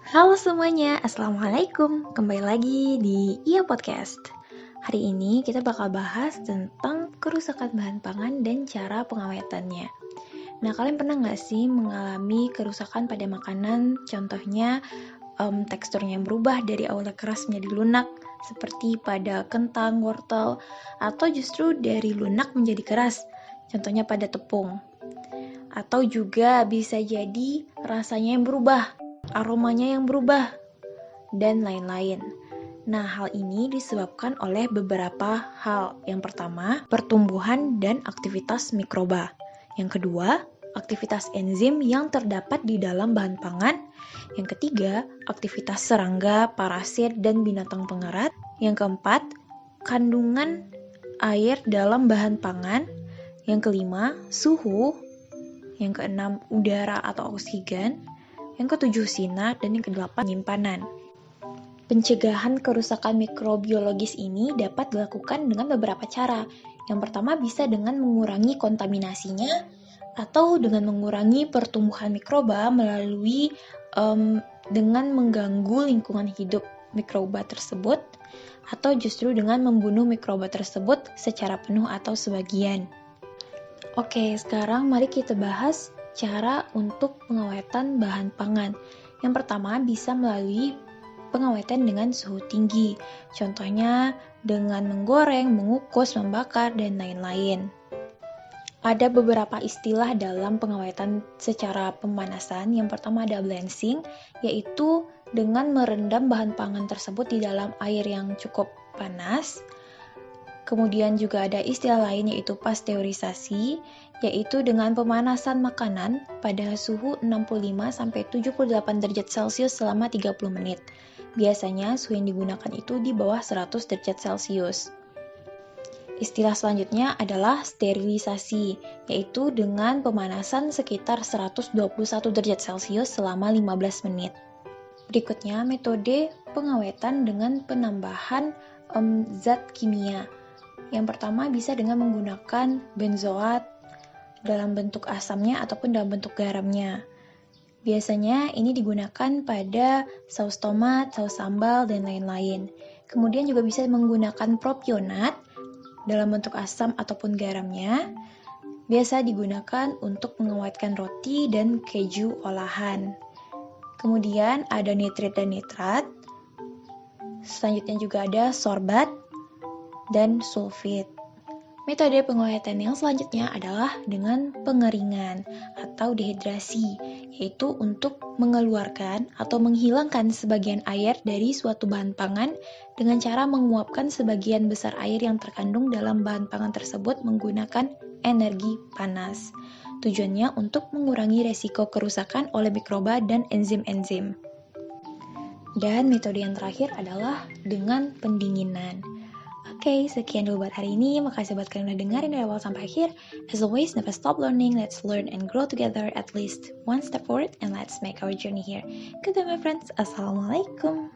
Halo semuanya, Assalamualaikum. Kembali lagi di Iya Podcast. Hari ini kita bakal bahas tentang kerusakan bahan pangan dan cara pengawetannya. Nah, kalian pernah nggak sih mengalami kerusakan pada makanan? Contohnya, teksturnya yang berubah dari awalnya keras menjadi lunak, seperti pada kentang, wortel, atau justru dari lunak menjadi keras, contohnya pada tepung. Atau juga bisa jadi rasanya yang berubah, aromanya yang berubah, dan lain-lain. Nah, hal ini disebabkan oleh beberapa hal. Yang pertama, pertumbuhan dan aktivitas mikroba. Yang kedua, aktivitas enzim yang terdapat di dalam bahan pangan. Yang ketiga, aktivitas serangga, parasit, dan binatang pengerat. Yang keempat, kandungan air dalam bahan pangan. Yang kelima, suhu. Yang keenam, udara atau oksigen. Yang ketujuh, sinar. Dan yang kedelapan, penyimpanan. Pencegahan kerusakan mikrobiologis ini dapat dilakukan dengan beberapa cara. Yang pertama bisa dengan mengurangi kontaminasinya atau dengan mengurangi pertumbuhan mikroba melalui dengan mengganggu lingkungan hidup mikroba tersebut atau justru dengan membunuh mikroba tersebut secara penuh atau sebagian. Oke, sekarang mari kita bahas cara untuk pengawetan bahan pangan. Yang pertama bisa melalui pengawetan dengan suhu tinggi. Contohnya dengan menggoreng, mengukus, membakar, dan lain-lain. Ada beberapa istilah dalam pengawetan secara pemanasan. Yang pertama ada blanching, yaitu dengan merendam bahan pangan tersebut di dalam air yang cukup panas. Kemudian juga ada istilah lain yaitu pasteurisasi, yaitu dengan pemanasan makanan pada suhu 65-78 derajat Celcius selama 30 menit. Biasanya suhu yang digunakan itu di bawah 100 derajat Celcius. Istilah selanjutnya adalah sterilisasi, yaitu dengan pemanasan sekitar 121 derajat Celcius selama 15 menit. Berikutnya metode pengawetan dengan penambahan zat kimia. Yang pertama bisa dengan menggunakan benzoat dalam bentuk asamnya ataupun dalam bentuk garamnya. Biasanya ini digunakan pada saus tomat, saus sambal, dan lain-lain. Kemudian juga bisa menggunakan propionat dalam bentuk asam ataupun garamnya. Biasa digunakan untuk mengawetkan roti dan keju olahan. Kemudian ada nitrit dan nitrat. Selanjutnya juga ada sorbat dan sulfit. Metode pengawetan yang selanjutnya adalah dengan pengeringan atau dehidrasi, yaitu untuk mengeluarkan atau menghilangkan sebagian air dari suatu bahan pangan dengan cara menguapkan sebagian besar air yang terkandung dalam bahan pangan tersebut menggunakan energi panas. Tujuannya untuk mengurangi resiko kerusakan oleh mikroba dan enzim-enzim. Dan metode yang terakhir adalah dengan pendinginan. Oke, sekian dulu buat hari ini. Makasih buat kalian udah dengerin dari awal sampai akhir. As always, never stop learning. Let's learn and grow together at least one step forward and let's make our journey here. Goodbye my friends. Assalamualaikum.